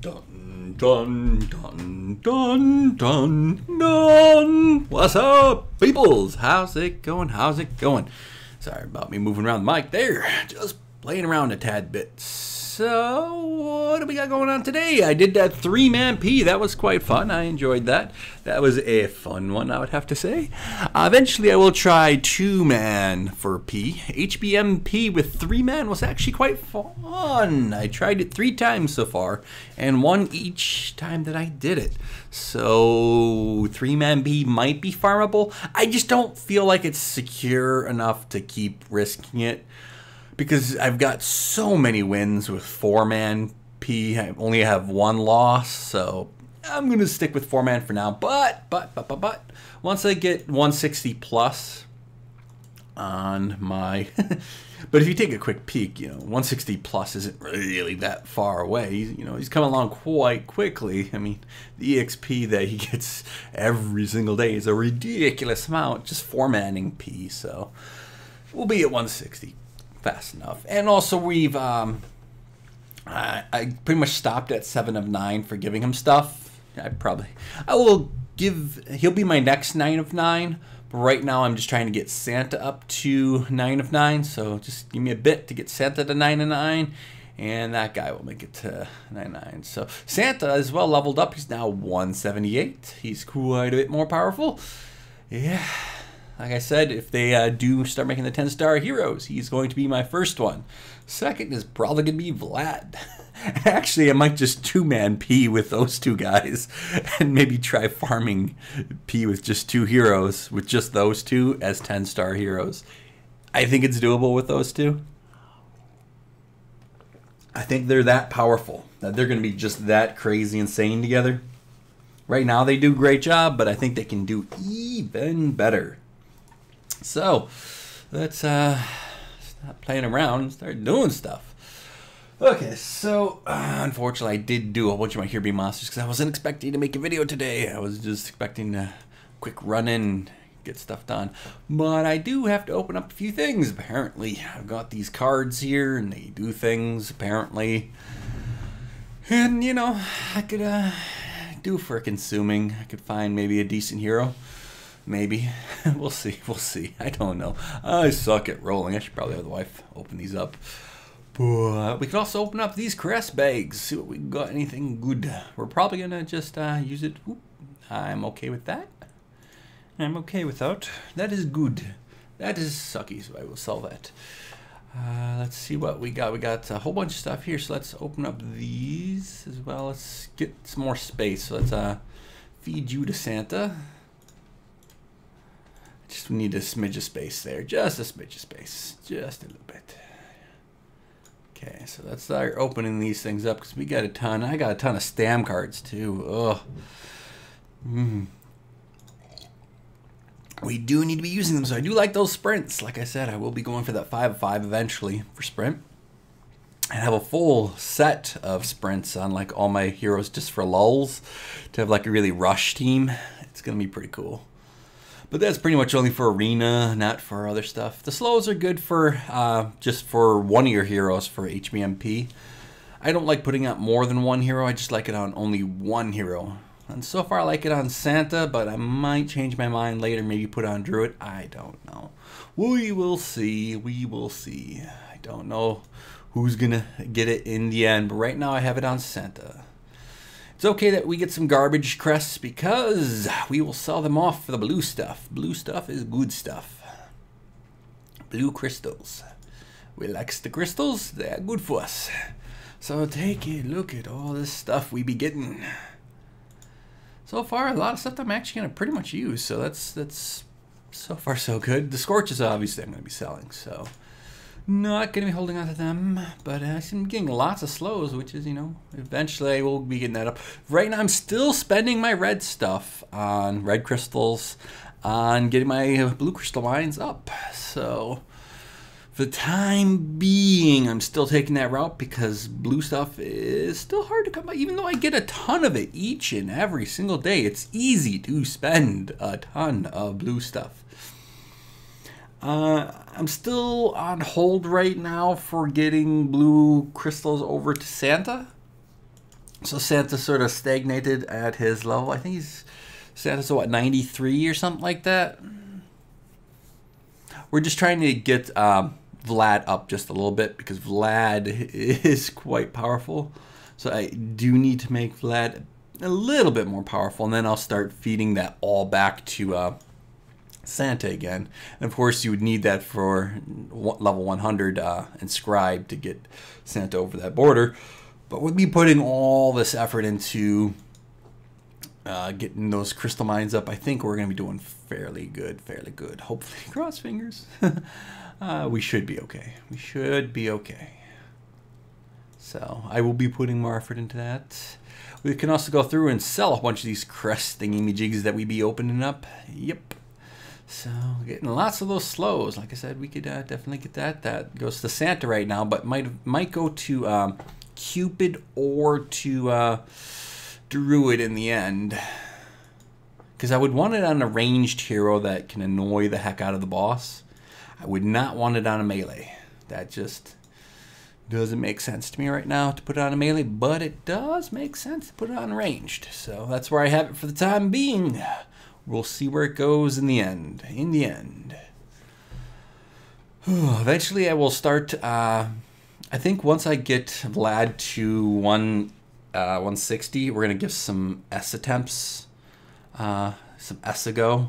Dun, dun, dun, dun, dun, dun. What's up, peoples? How's it going? How's it going? Sorry about me moving around the mic there. Just playing around a tad bit. So, what do we got going on today? I did that 3-man P. That was quite fun. I enjoyed that. That was a fun one, I would have to say. Eventually, I will try 2-man for P. HBM P with 3-man was actually quite fun. I tried it 3 times so far, and won each time that I did it. So, 3-man P might be farmable. I just don't feel like it's secure enough to keep risking it, because I've got so many wins with 4-man P. I only have 1 loss, so I'm going to stick with 4-man for now. But, once I get 160 plus on my... But if you take a quick peek, 160 plus isn't really that far away. He's coming along quite quickly. I mean, the EXP that he gets every single day is a ridiculous amount, just 4-manning P, so we'll be at 160. Fast enough. And also we've I pretty much stopped at 7 of 9 for giving him stuff. He'll be my next 9 of 9, but right now I'm just trying to get Santa up to 9 of 9, so just give me a bit to get Santa to 9 of 9, and that guy will make it to 9 of 9. So Santa is well leveled up. He's now 178. He's quite a bit more powerful. Yeah. Like I said, if they do start making the 10-star heroes, he's going to be my first one. Second is probably going to be Vlad. Actually, I might just 2-man P with those 2 guys and maybe try farming P with just 2 heroes, with just those 2 as 10-star heroes. I think it's doable with those 2. I think they're that powerful, that they're going to be just that crazy insane together. Right now, they do a great job, but I think they can do even better. So, let's stop playing around and start doing stuff. Okay, so unfortunately I did do a bunch of my Here Be Monsters because I wasn't expecting to make a video today. I was just expecting a quick run in and get stuff done. But I do have to open up a few things, apparently. I've got these cards here and they do things, apparently. And, I could do for consuming. I could find maybe a decent hero. Maybe. We'll see. I don't know. I suck at rolling. I should probably have the wife open these up. But we could also open up these Crest bags. See what we got. Anything good. We're probably going to just use it. Oop. I'm okay with that. I'm okay with that. That is good. That is sucky, so I will sell that. Let's see what we got. We got a whole bunch of stuff here, so let's open up these as well. Let's get some more space. So let's feed you to Santa. Just we need a smidge of space there. Just a smidge of space. Just a little bit. Okay, so let's start opening these things up because we got a ton. I got a ton of stam cards too. Ugh. We do need to be using them, so I do like those sprints. Like I said, I will be going for that 5 of 5 eventually for sprint. And have a full set of sprints on like all my heroes just for lulz. To have like a really rush team. It's going to be pretty cool. But that's pretty much only for arena, not for other stuff. The slows are good for just for one of your heroes for HBMP. I don't like putting out more than 1 hero. I just like it on only 1 hero. And so far I like it on Santa, but I might change my mind later. Maybe put it on Druid. I don't know. We will see. We will see. I don't know who's going to get it in the end. But right now I have it on Santa. It's okay that we get some garbage crests because we will sell them off for the blue stuff. Blue stuff is good stuff. Blue crystals. We like the crystals. They're good for us. So take a look at all this stuff we be getting. So far, a lot of stuff that I'm actually going to pretty much use. So that's so far so good. The Scorches obviously I'm going to be selling. So not going to be holding on to them, but I'm getting lots of slows, which is, eventually I will be getting that up. Right now, I'm still spending my red stuff on red crystals, on getting my blue crystal mines up. So for the time being, I'm still taking that route because blue stuff is still hard to come by. Even though I get a ton of it each and every single day, it's easy to spend a ton of blue stuff. I'm still on hold right now for getting blue crystals over to Santa. So Santa sort of stagnated at his level. I think Santa's what, 93 or something like that. We're just trying to get Vlad up just a little bit because Vlad is quite powerful. So I do need to make Vlad a little bit more powerful, and then I'll start feeding that all back to Santa again. And of course you would need that for level 100 inscribed to get Santa over that border. But with me putting all this effort into getting those crystal mines up, I think we're going to be doing fairly good, Hopefully, cross fingers. We should be okay. We should be okay. So I will be putting more effort into that. We can also go through and sell a bunch of these crest thingy-majigs that we be opening up. Yep. So getting lots of those slows. Like I said, we could definitely get that. That goes to Santa right now, but might go to Cupid or to Druid in the end. Because I would want it on a ranged hero that can annoy the heck out of the boss. I would not want it on a melee. That just doesn't make sense to me right now to put it on a melee, but it does make sense to put it on ranged. So that's where I have it for the time being. We'll see where it goes in the end. Eventually I will start, I think once I get Vlad to 160, we're going to give some S attempts, some S a go.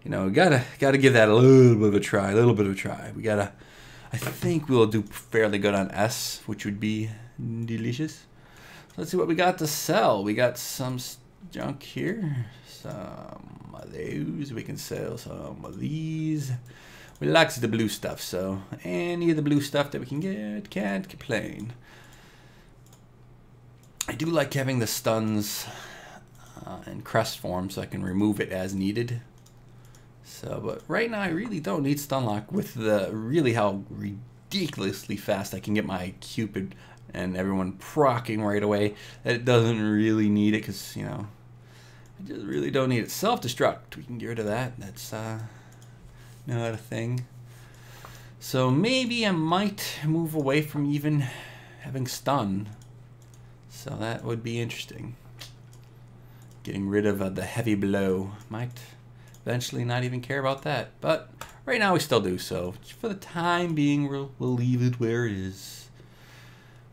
You know, gotta give that a little bit of a try, We gotta, I think we'll do fairly good on S, which would be delicious. Let's see what we got to sell. We got some junk here. Some of those. We can sell some of these. We like the blue stuff, so any of the blue stuff that we can get, can't complain. I do like having the stuns in crest form so I can remove it as needed. So, but right now I really don't need stun lock with the really how ridiculously fast I can get my Cupid and everyone proccing right away. That it doesn't really need it because, you know, I just really don't need it. Self-destruct, we can get rid of that. That's not a thing. So maybe I might move away from even having stun. So that would be interesting. Getting rid of the heavy blow. Might eventually not even care about that. But right now we still do. So for the time being, we'll leave it where it is.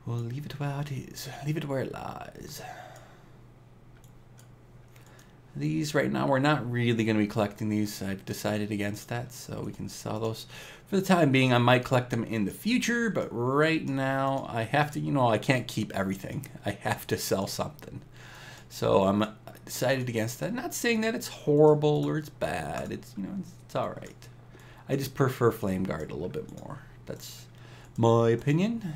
We'll leave it where it is. Leave it where it lies. These right now, we're not really going to be collecting these. I've decided against that, so we can sell those. For the time being, I might collect them in the future, but right now, I have to, you know, I can't keep everything. I have to sell something. So I'm decided against that. Not saying that it's horrible or it's bad. It's, you know, it's all right. I just prefer Flame Guard a little bit more. That's my opinion.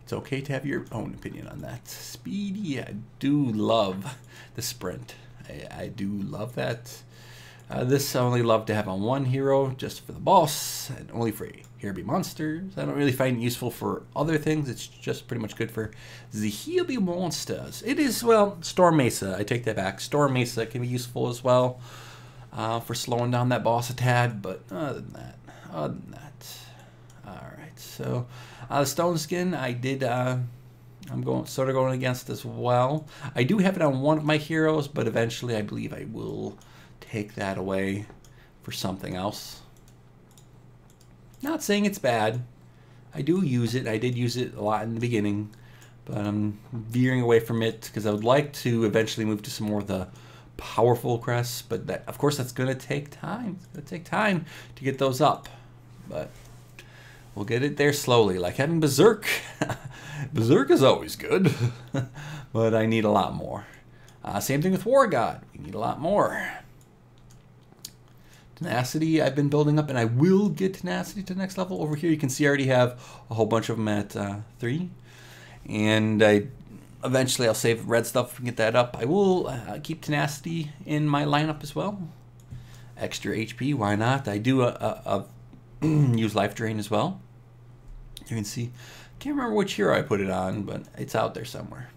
It's okay to have your own opinion on that. Speedy, I do love the sprint. I do love that. This I only love to have on one hero, just for the boss, and only for here be monsters. I don't really find it useful for other things. It's just pretty much good for the here be monsters. It is, well, Storm Mesa. I take that back. Storm Mesa can be useful as well for slowing down that boss a tad, but other than that. Alright, so the Stone Skin I did, I'm sort of going against as well. I do have it on one of my heroes, but eventually I believe I will take that away for something else. Not saying it's bad. I do use it. I did use it a lot in the beginning, but I'm veering away from it because I would like to eventually move to some more of the powerful crests, but that, of course, that's going to take time. It's going to take time to get those up, but we'll get it there slowly. Like having Berserk. Berserk is always good, but I need a lot more. Same thing with War God. We need a lot more. Tenacity I've been building up, and I will get Tenacity to the next level. Over here you can see I already have a whole bunch of them at 3. And eventually I'll save red stuff and get that up. I will keep Tenacity in my lineup as well. Extra HP, why not? I do use Life Drain as well. You can see, can't remember which hero I put it on, but it's out there somewhere.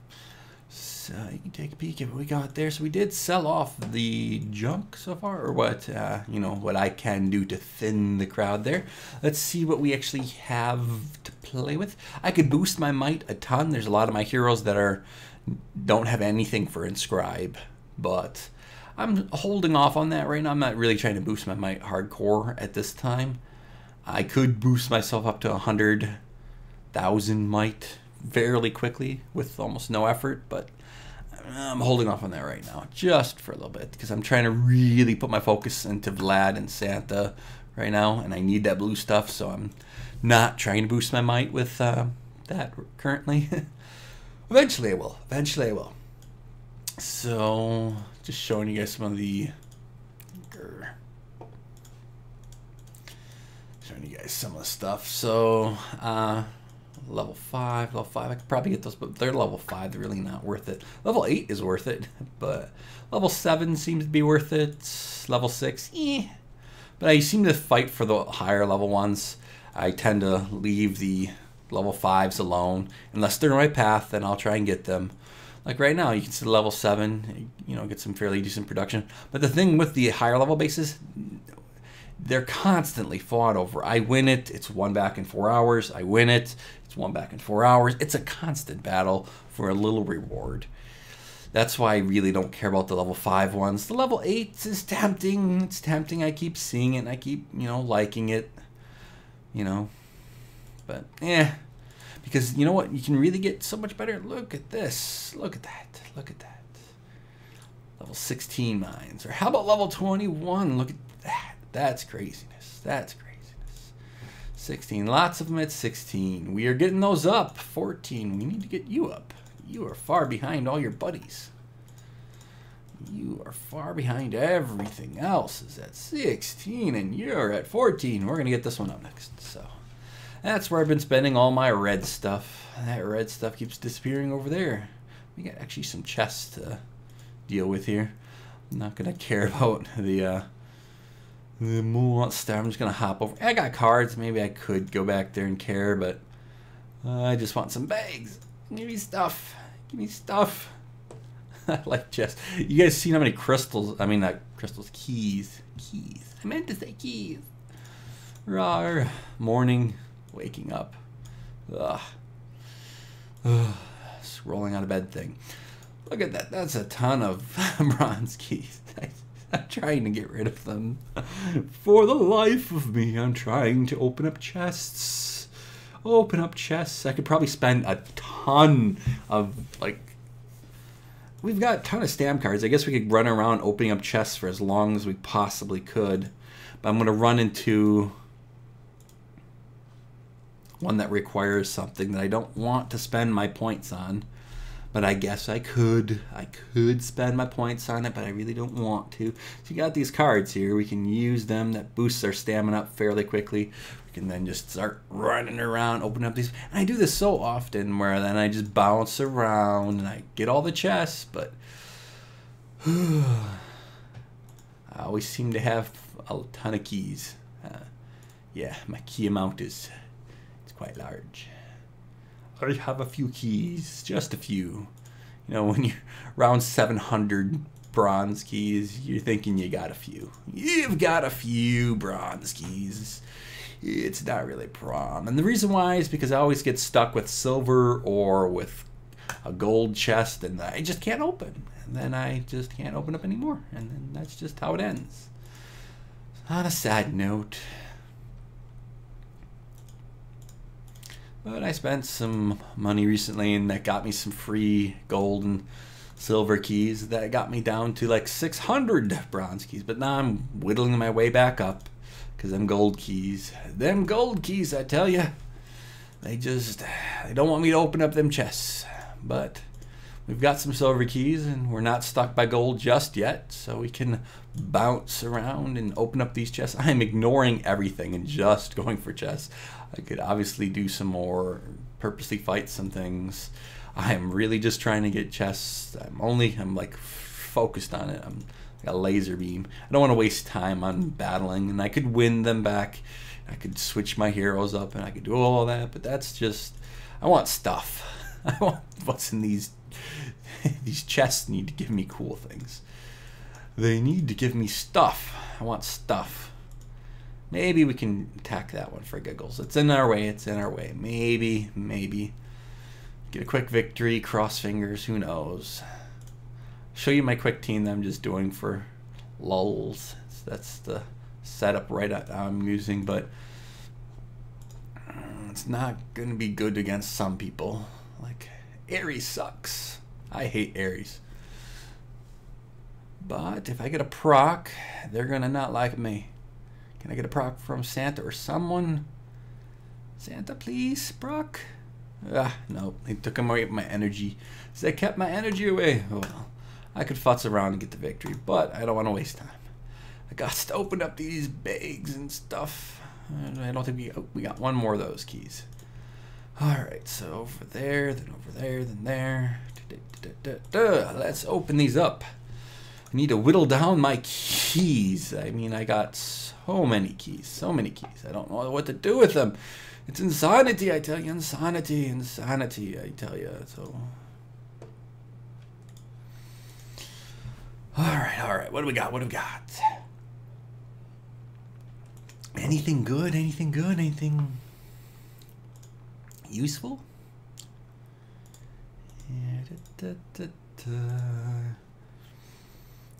you can take a peek at what we got there. So we did sell off the junk so far, or what, you know, what I can do to thin the crowd there. Let's see what we actually have to play with. I could boost my might a ton. There's a lot of my heroes that don't have anything for inscribe, but I'm holding off on that right now. I'm not really trying to boost my might hardcore at this time. I could boost myself up to 100,000 might fairly quickly with almost no effort, but I'm holding off on that right now just for a little bit because I'm trying to really put my focus into Vlad and Santa right now, and I need that blue stuff, so I'm not trying to boost my might with that currently. Eventually I will. Eventually I will. So just showing you guys some of the stuff. So level 5, I could probably get those, but they're level 5, they're really not worth it. Level 8 is worth it, but level 7 seems to be worth it. Level 6, but I seem to fight for the higher level ones. I tend to leave the level 5s alone. Unless they're in my path, then I'll try and get them. Like right now, you can see the level 7, you know, get some fairly decent production. But the thing with the higher level bases, they're constantly fought over. I win it, it's 1 back in 4 hours. I win it, it's 1 back in 4 hours. It's a constant battle for a little reward. That's why I really don't care about the level 5 ones. The level 8 is tempting. It's tempting. I keep seeing it and I keep, you know, liking it. You know. But because you know what? You can really get so much better. Look at this. Look at that. Look at that. Level 16 mines. Or how about level 21? Look at that. That's craziness. That's craziness. 16. Lots of them at 16. We are getting those up. 14. We need to get you up. You are far behind all your buddies. You are far behind everything else is at 16 and you're at 14. We're going to get this one up next. So that's where I've been spending all my red stuff. That red stuff keeps disappearing over there. We got actually some chests to deal with here. I'm not going to care about the monster. I'm just going to hop over. I got cards. Maybe I could go back there and care, but I just want some bags. Give me stuff. Give me stuff. I like chests. You guys seen how many crystals? I mean, not crystals. Keys. Keys. I meant to say keys. Rawr. Morning. Waking up. Ugh. Scrolling out of bed thing. Look at that. That's a ton of bronze keys. I'm trying to get rid of them. For the life of me, I'm trying to open up chests. Open up chests. I could probably spend a ton of, like, we've got a ton of stamp cards. I guess we could run around opening up chests for as long as we possibly could. But I'm going to run into one that requires something that I don't want to spend my points on. But I guess I could spend my points on it, but I really don't want to. So you got these cards here. We can use them. That boosts our stamina up fairly quickly. We can then just start running around, open up these. And I do this so often where then I just bounce around and I get all the chests, but I always seem to have a ton of keys. Yeah, my key amount it's quite large. I have a few keys, just a few. You know, when you're around 700 bronze keys, you're thinking you got a few. You've got a few bronze keys. It's not really a problem. And the reason why is because I always get stuck with silver or with a gold chest and I just can't open. And then I just can't open up anymore. And then that's just how it ends. On a sad note, but I spent some money recently and that got me some free gold and silver keys. That got me down to like 600 bronze keys. But now I'm whittling my way back up because them gold keys, I tell you, they don't want me to open up them chests. But we've got some silver keys and we're not stuck by gold just yet. So we can bounce around and open up these chests. I'm ignoring everything and just going for chests. I could obviously do some more, purposely fight some things. I'm really just trying to get chests. I'm like focused on it. I'm like a laser beam. I don't want to waste time on battling, and I could win them back. I could switch my heroes up and I could do all that, but that's just, I want stuff. I want what's in these These chests need to give me cool things. They need to give me stuff. I want stuff. Maybe we can attack that one for giggles. It's in our way. It's in our way. Maybe. Get a quick victory. Cross fingers. Who knows? Show you my quick team that I'm just doing for lulz. That's the setup right I'm using, but it's not going to be good against some people. Like, Ares sucks. I hate Ares. But if I get a proc, they're going to not like me. Can I get a proc from Santa or someone? Santa, please, proc. No, they took away my energy. So they kept my energy away. Oh, well, I could futz around and get the victory, but I don't want to waste time. I got to open up these bags and stuff. I don't think we got one more of those keys. Alright, so over there, then over there, then there. Let's open these up. I need to whittle down my keys. I mean, I got so many keys. I don't know what to do with them. It's insanity, I tell you. Insanity, I tell you. So, alright. What do we got? Anything good? Anything useful?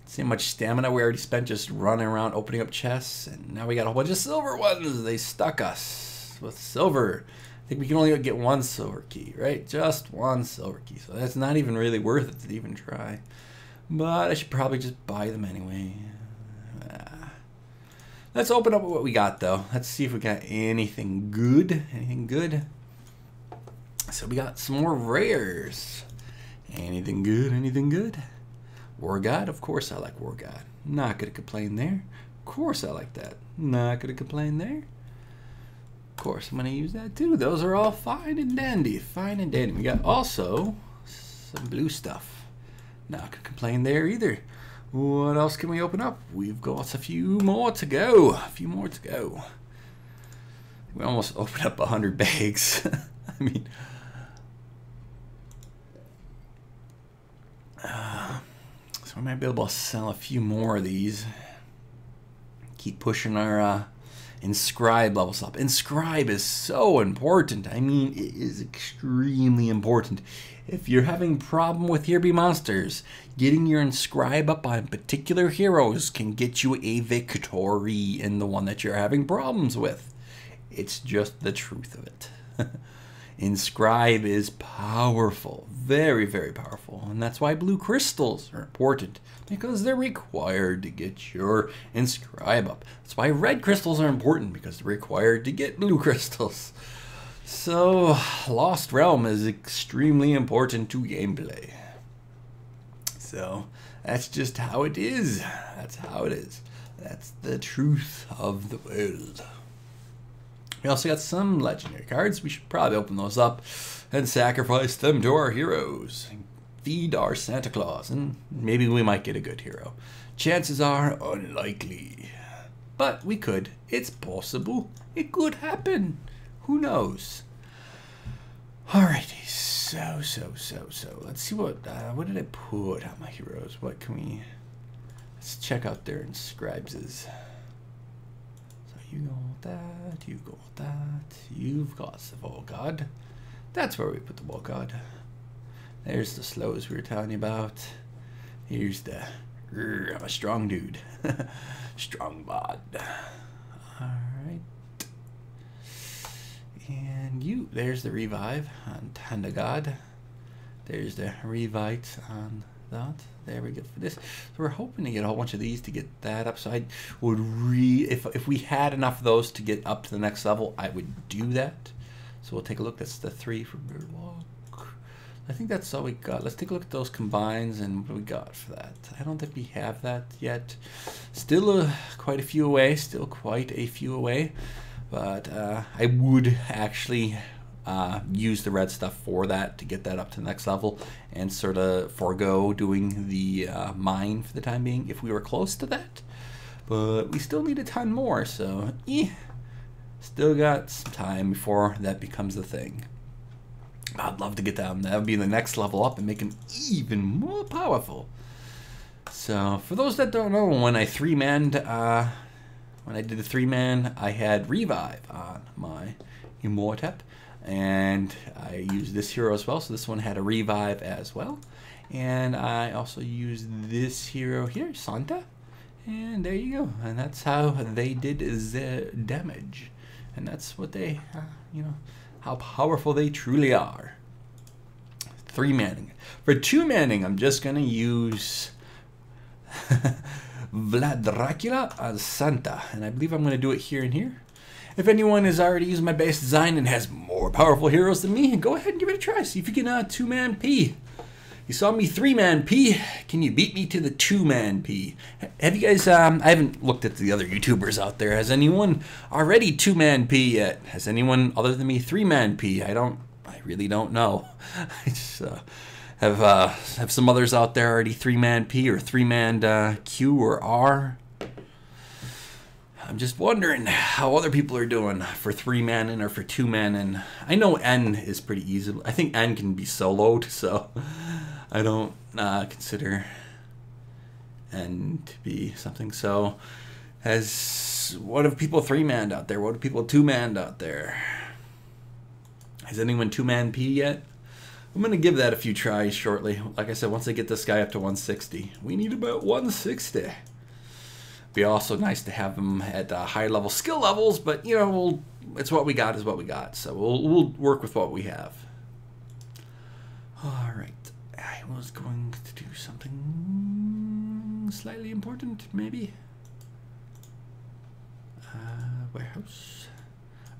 See how much stamina we already spent just running around opening up chests, and now we got a whole bunch of silver ones. They stuck us with silver. I think we can only get one silver key, right? Just one silver key, so that's not even really worth it to even try. But I should probably just buy them anyway. Let's open up what we got, though. Let's see if we got anything good. So we got some more rares. Anything good? War God? Of course I like War God. Not gonna complain there. Of course I like that. Not gonna complain there. Of course I'm gonna use that too. Those are all fine and dandy. We got also some blue stuff. Not gonna complain there either. What else can we open up? We've got a few more to go. We almost opened up 100 bags. I mean, so we might be able to sell a few more of these. Keep pushing our inscribe levels up. Inscribe is so important. I mean, it is extremely important. If you're having problem with here be monsters, getting your inscribe up on particular heroes can get you a victory in the one that you're having problems with. It's just the truth of it. Inscribe is powerful, very, very powerful, and that's why blue crystals are important, because they're required to get your inscribe up. That's why red crystals are important, because they're required to get blue crystals. So, Lost Realm is extremely important to gameplay. So, that's just how it is. That's the truth of the world. We also got some legendary cards. We should probably open those up and sacrifice them to our heroes. Feed our Santa Claus, and maybe we might get a good hero. Chances are unlikely. But we could. It's possible. It could happen. Who knows? Alrighty, so let's see what did I put on my heroes? What can we? Let's check out their inscribes. So you go with that, you go with that. You've got the Wall God. That's where we put the Wall God. There's the slows we were telling you about. Here's the I'm a strong dude. Strong bod. Alright. And there's the revive on Tanda God. There's the revite on that. There we go for this. So we're hoping to get a whole bunch of these to get that up. So I would if we had enough of those to get up to the next level, I would do that. So we'll take a look. That's the 3 for Birdwalk. I think that's all we got. Let's take a look at those combines and what we got for that. I don't think we have that yet. Still quite a few away. But I would actually use the red stuff for that to get that up to the next level and sort of forego doing the mine for the time being if we were close to that. But we still need a ton more, so still got some time before that becomes a thing. I'd love to get them. That would be the next level up and make them even more powerful. So for those that don't know, when I three-manned, when I did the three-man, I had revive on my Immortep, and I used this hero as well. So this one had a revive as well, and I also used this hero here, Santa, and there you go. And that's how they did the damage, and that's what they, you know, how powerful they truly are. Three-manning. For two-manning, I'm just gonna use Vlad Dracula as Santa, and I believe I'm going to do it here and here. If anyone has already used my base design and has more powerful heroes than me, go ahead and give it a try. See if you can two-man P. You saw me three-man P. Can you beat me to the two-man P? Have you guys, I haven't looked at the other YouTubers out there. Has anyone already two-man P yet? Has anyone other than me three-man P? I really don't know. I just, have some others out there already three-man P or three-man Q or R. I'm just wondering how other people are doing for three-man or for two-man. And I know N is pretty easy. I think N can be soloed, so I don't consider N to be something. So what have people three-manned out there? What have people two-manned out there? Has anyone two-man P yet? I'm going to give that a few tries shortly. Like I said, once I get this guy up to 160. We need about 160. Be also nice to have him at high level skill levels, but you know, it's what we got is what we got. So we'll work with what we have. All right. I was going to do something slightly important, maybe. Warehouse.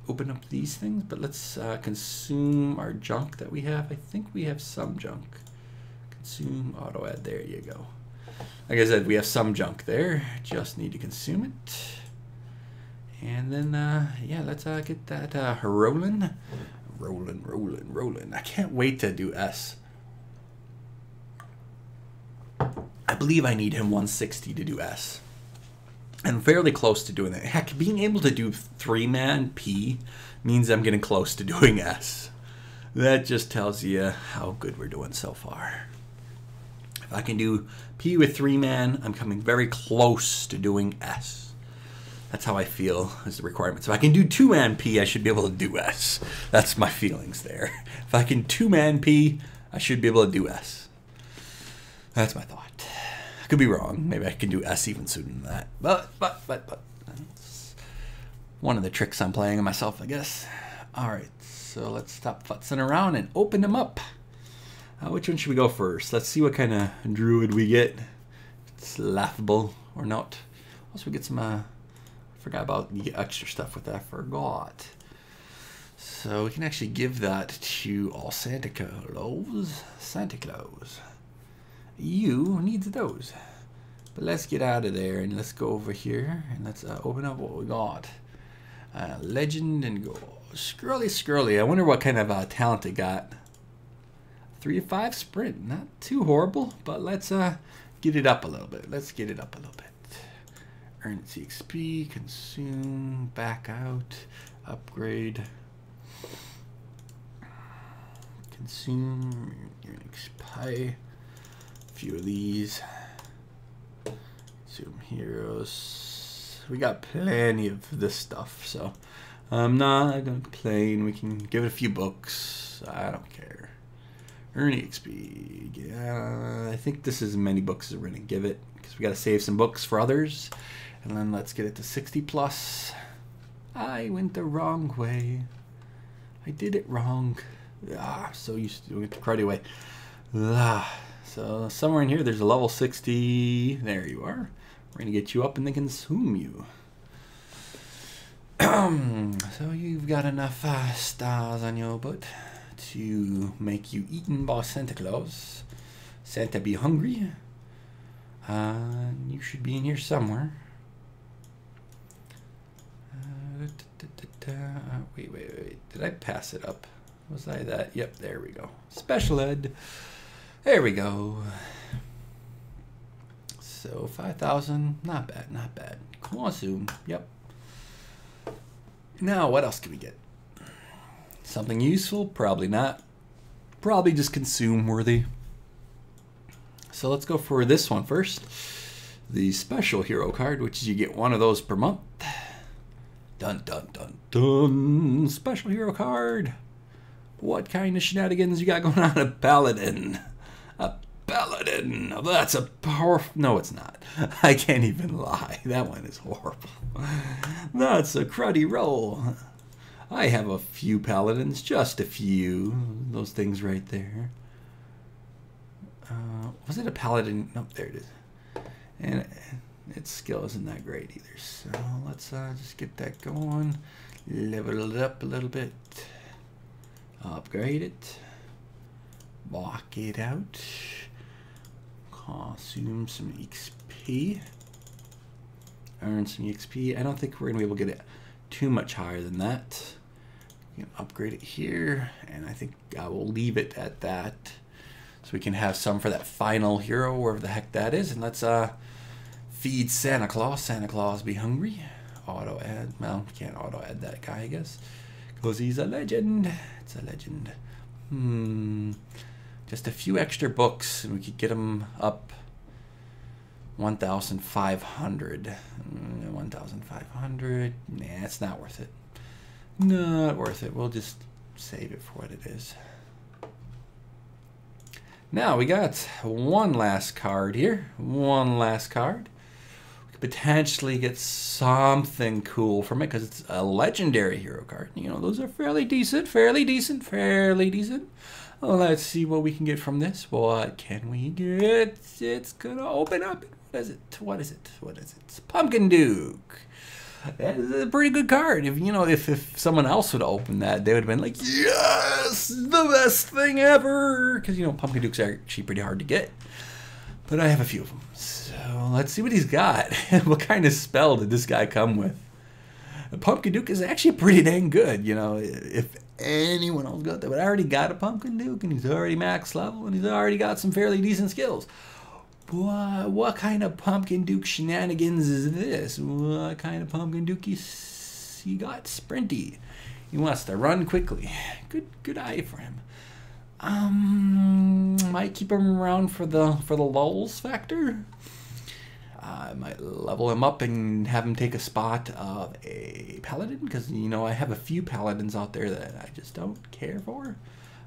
Open up these things, but let's consume our junk that we have. I think we have some junk. Consume auto add. There you go. Like I said, we have some junk there. Just need to consume it. And then, yeah, let's get that rolling. Rolling. I can't wait to do S. I believe I need him 160 to do S. I'm fairly close to doing that. Heck, being able to do three-man P means I'm getting close to doing S. That just tells you how good we're doing so far. If I can do P with three-man, I'm coming very close to doing S. That's how I feel is the requirements. If I can do two-man P, I should be able to do S. That's my feelings there. If I can two-man P, I should be able to do S. That's my thought. Could be wrong. Maybe I can do S even sooner than that. But that's one of the tricks I'm playing on myself, I guess. All right, so let's stop futzing around and open them up. Which one should we go first? Let's see what kind of druid we get. If it's laughable or not. Also, we get some. I forgot about the extra stuff with that. I forgot. So we can actually give that to all Santa Claus. Santa Claus. You needs those. But let's get out of there and let's go over here and let's open up what we got. Legend and go. Scrolly. I wonder what kind of talent it got. 3 to 5 sprint. Not too horrible, but let's get it up a little bit. Earn CXP, consume, back out, upgrade. Consume, XP. Few of these. Consume heroes. We got plenty of this stuff, so I'm not gonna complain. We can give it a few books. I don't care. Earn XP. Yeah, I think this is as many books as we're gonna give it because we gotta save some books for others. And then let's get it to 60 plus. I went the wrong way. I did it wrong. So used to doing it the cruddy way. So somewhere in here, there's a level 60. There you are. We're going to get you up and then consume you. So you've got enough stars on your butt to make you eaten by Santa Claus. Santa be hungry. You should be in here somewhere. Wait. Did I pass it up? Was I that? Yep, there we go. Special ed. There we go. So 5,000, not bad. Consume, yep. Now what else can we get? Something useful? Probably not. probably just consume worthy. So let's go for this one first. The special hero card, which is you get one of those per month. Dun dun dun dun. Special hero card. What kind of shenanigans you got going on? A paladin. A paladin. Oh, that's a powerful... No, it's not. I can't even lie. That one is horrible. That's a cruddy roll. I have a few paladins. Just a few. Those things right there. Was it a paladin? Nope, there it is. And its skill isn't that great either. So let's just get that going. Level it up a little bit. Upgrade it. Walk it out. Consume some XP. Earn some XP. I don't think we're going to be able to get it too much higher than that. You can upgrade it here. And I think I will leave it at that. So we can have some for that final hero, wherever the heck that is. And let's feed Santa Claus. Santa Claus be hungry. Auto add. Well, can't auto add that guy, I guess. Because he's a legend. It's a legend. Just a few extra books and we could get him up 1,500. 1,500. Nah, it's not worth it. Not worth it. We'll just save it for what it is. Now we got one last card here. One last card. We could potentially get something cool from it because it's a legendary hero card. You know, those are fairly decent, fairly decent, fairly decent. Well, let's see what we can get from this. What can we get? It's gonna open up. What is it? What is it? What is it? It's Pumpkin Duke. That's a pretty good card. If you know, if someone else would open that, they would have been like, yes, the best thing ever. Because you know, Pumpkin Dukes are actually pretty hard to get. But I have a few of them. So let's see what he's got. What kind of spell did this guy come with? A Pumpkin Duke is actually pretty dang good. You know, if anyone else got that, but I already got a Pumpkin Duke and he's already max level and he's already got some fairly decent skills. What kind of Pumpkin Duke shenanigans is this? What kind of Pumpkin Duke he got? Sprinty. He wants to run quickly. Good eye for him. Might keep him around for the lulls factor. I might level him up and have him take a spot of a paladin because you know I have a few paladins out there that I just don't care for.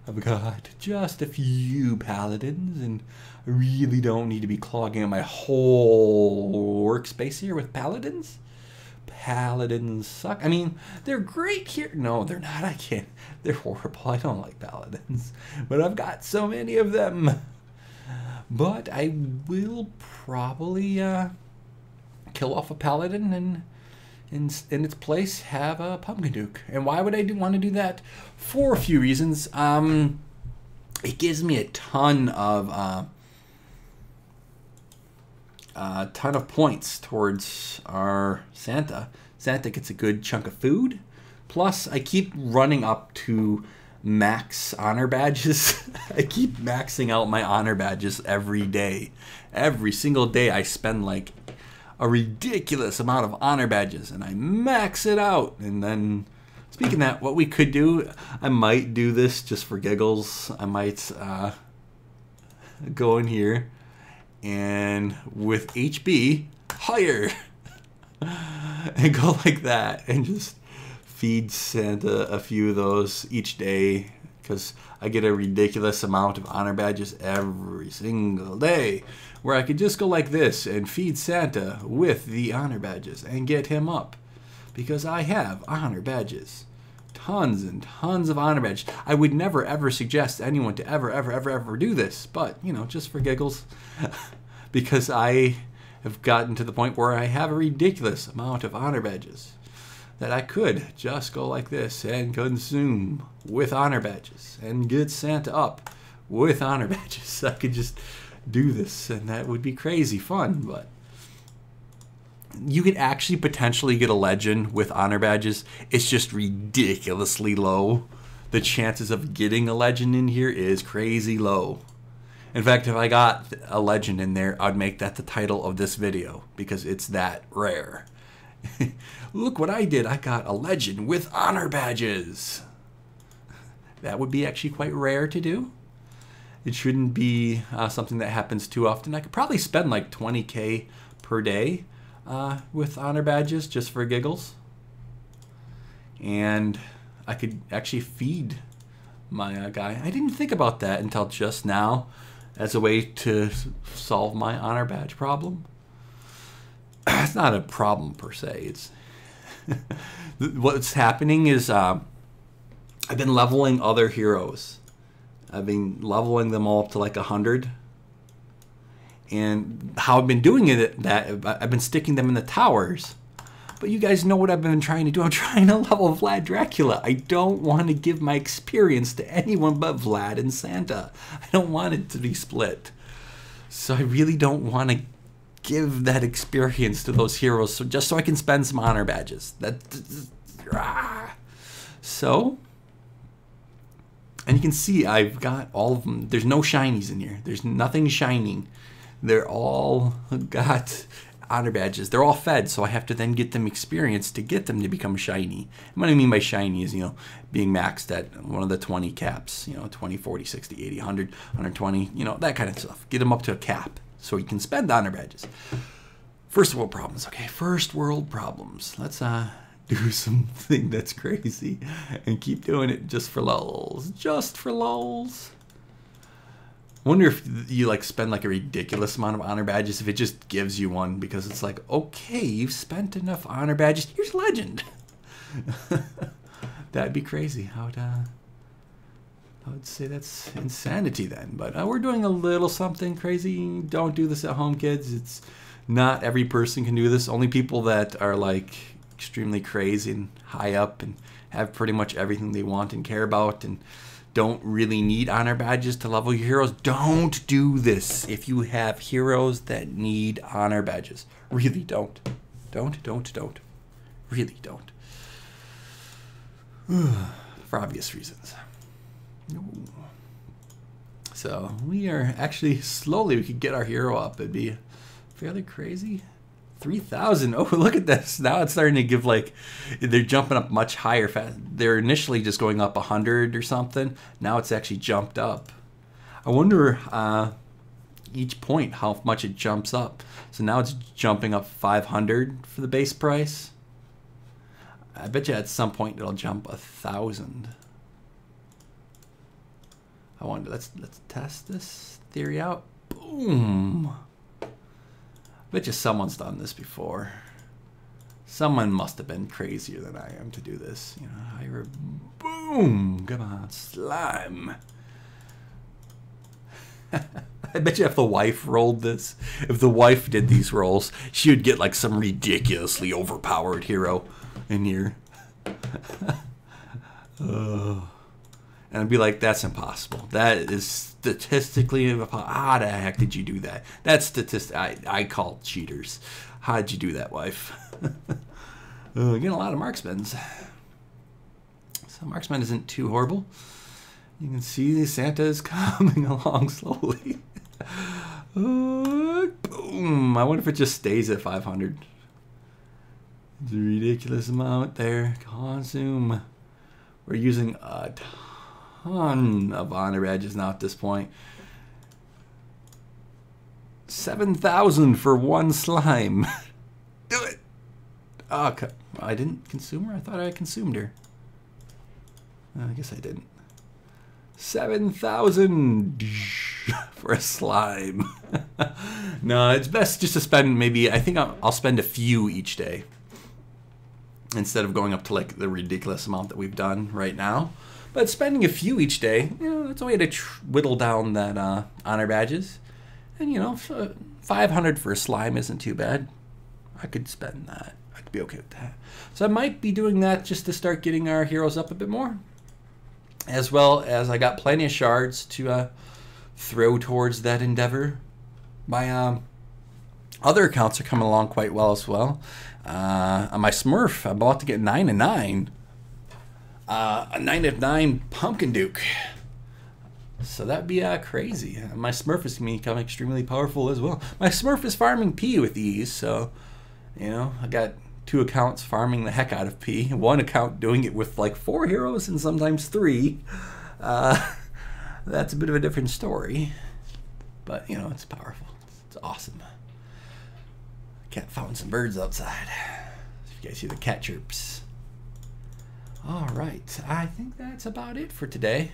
I've got just a few paladins and I really don't need to be clogging up my whole workspace here with paladins. Paladins suck. I mean, they're great here. No, they're not. I can't. They're horrible. I don't like paladins. But I've got so many of them. But I will probably kill off a paladin and in its place have a Pumpkin Duke. And why would I want to do that? For a few reasons. It gives me a ton of points towards our Santa. Santa gets a good chunk of food. Plus, I keep running up to max honor badges. I keep maxing out my honor badges every day. Every single day I spend like a ridiculous amount of honor badges and I max it out. And then, speaking of that, what we could do, I might do this just for giggles. I might go in here and with HB higher and go like that and just feed Santa a few of those each day because I get a ridiculous amount of honor badges every single day where I could just go like this and feed Santa with the honor badges and get him up because I have honor badges. Tons and tons of honor badges. I would never ever suggest anyone to ever do this, but you know, just for giggles because I have gotten to the point where I have a ridiculous amount of honor badges that I could just go like this and consume with honor badges and get Santa up with honor badges. I could just do this and that would be crazy fun, but you could actually potentially get a legend with honor badges. It's just ridiculously low. The chances of getting a legend in here is crazy low. In fact, if I got a legend in there, I'd make that the title of this video because it's that rare. Look what I did. I got a legend with honor badges. That would be actually quite rare to do. It shouldn't be something that happens too often. I could probably spend like 20K per day with honor badges just for giggles. And I could actually feed my guy. I didn't think about that until just now as a way to solve my honor badge problem. It's not a problem per se. It's what's happening is I've been leveling other heroes. I've been leveling them all up to like 100. And how I've been doing it, that I've been sticking them in the towers. But you guys know what I've been trying to do. I'm trying to level Vlad Dracula. I don't want to give my experience to anyone but Vlad and Santa. I don't want it to be split. So I really don't want to give that experience to those heroes, so just so I can spend some honor badges. So, and you can see I've got all of them. There's no shinies in here. There's nothing shining. They're all got honor badges. They're all fed, so I have to then get them experience to get them to become shiny. And what I mean by shiny is, being maxed at one of the 20 caps, 20, 40, 60, 80, 100, 120, that kind of stuff. Get them up to a cap so you can spend honor badges. First world problems. Okay, first world problems. Let's do something that's crazy and keep doing it just for lulz. Just for lulz. I wonder if you spend a ridiculous amount of honor badges, if it just gives you one, because it's like, okay, you've spent enough honor badges. Here's legend. That'd be crazy. I would say that's insanity then. But we're doing a little something crazy. Don't do this at home, kids. It's not every person can do this. Only people that are extremely crazy and high up and have pretty much everything they want and care about and don't really need honor badges to level your heroes. Don't do this if you have heroes that need honor badges. Really don't. Don't. Really don't. For obvious reasons. So we are actually slowly, we could get our hero up. It'd be fairly crazy. 3,000. Oh, look at this. Now it's starting to give they're jumping up much higher. They're initially just going up 100 or something. Now it's actually jumped up. I wonder each point how much it jumps up. So now it's jumping up 500 for the base price. I bet you at some point it'll jump 1,000. I wonder. Let's test this theory out. Boom. Bet you someone's done this before. Someone must have been crazier than I am to do this. Boom! Come on, slime. I bet you if the wife rolled this, if the wife did these rolls, she would get some ridiculously overpowered hero in here. And I'd be like, that's impossible. That is statistically impossible. How the heck did you do that? That's I call cheaters. How did you do that, wife? Getting a lot of marksmans. So marksman isn't too horrible. You can see Santa is coming along slowly. Boom. I wonder if it just stays at 500. It's a ridiculous amount there. Consume. We're using a ton of honor badges now at this point. 7,000 for one slime. Do it. Oh, I didn't consume her? I thought I consumed her. I guess I didn't. 7,000 for a slime. No, it's best just to spend I think I'll spend a few each day instead of going up to the ridiculous amount that we've done right now. But spending a few each day, that's a way to whittle down that honor badges. And 500 for a slime isn't too bad. I could spend that. I could be okay with that. So I might be doing that just to start getting our heroes up a bit more. As well as I got plenty of shards to throw towards that endeavor. My other accounts are coming along quite well as well. On my Smurf, I'm about to get 9 and 9. A 9 of 9 Pumpkin Duke. So that'd be crazy. My Smurf is going to become extremely powerful as well. My Smurf is farming P with ease, so I got 2 accounts farming the heck out of P. 1 account doing it with 4 heroes and sometimes 3. That's a bit of a different story. But, you know, it's powerful. It's awesome. Cat found some birds outside. If you guys hear the cat chirps. All right. I think that's about it for today.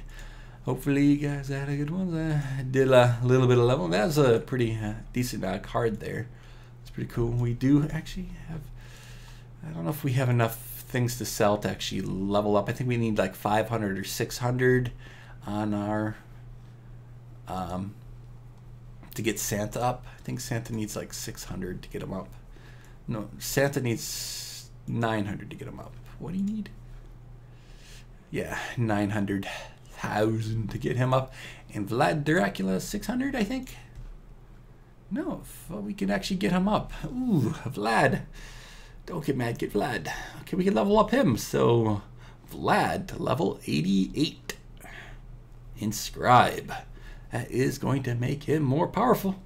Hopefully you guys had a good one. I did a little bit of level. That was a pretty decent card there. It's pretty cool. We do actually have... I don't know if we have enough things to sell to actually level up. I think we need like 500 or 600 on our... to get Santa up. I think Santa needs like 600 to get him up. No, Santa needs 900 to get him up. What do you need? Yeah, 900,000 to get him up. And Vlad Dracula 600, I think. No, well, we can actually get him up. Ooh, Vlad. Don't get mad, get Vlad. Okay, we can level up him. So, Vlad to level 88. Inscribe. That is going to make him more powerful.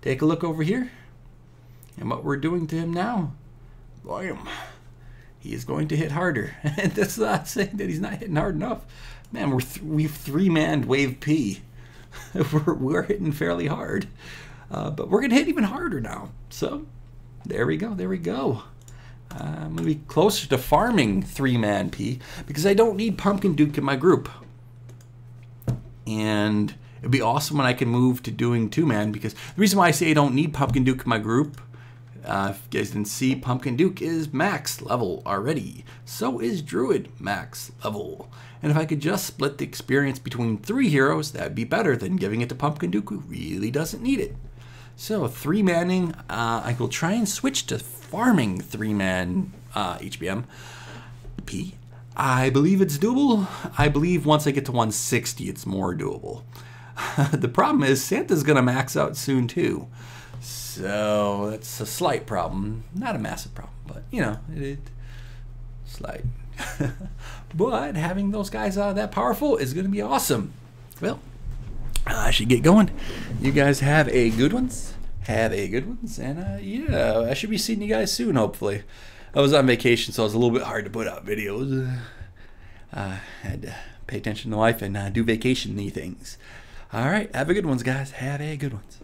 Take a look over here. And what we're doing to him now. Bam. He is going to hit harder. And that's not saying that he's not hitting hard enough. Man, we've three-manned Wave P. we're hitting fairly hard. But we're going to hit even harder now. So, there we go. There we go. I'm going to be closer to farming three-man P. Because I don't need Pumpkin Duke in my group. And it'd be awesome when I can move to doing two-man. Because the reason why I say I don't need Pumpkin Duke in my group... if you guys didn't see, Pumpkin Duke is max level already. So is Druid max level. And if I could just split the experience between 3 heroes, that'd be better than giving it to Pumpkin Duke, who really doesn't need it. So 3-manning, I will try and switch to farming 3-man HBM P. I believe it's doable. I believe once I get to 160, it's more doable. The problem is Santa's going to max out soon too. So that's a slight problem, not a massive problem, but you know, slight. But having those guys that powerful is going to be awesome. Well, I should get going. You guys have a good ones. And yeah, I should be seeing you guys soon, hopefully. I was on vacation, so it was a little bit hard to put out videos. I had to pay attention to life and do vacation-y things. All right, have a good ones, guys. Have a good ones.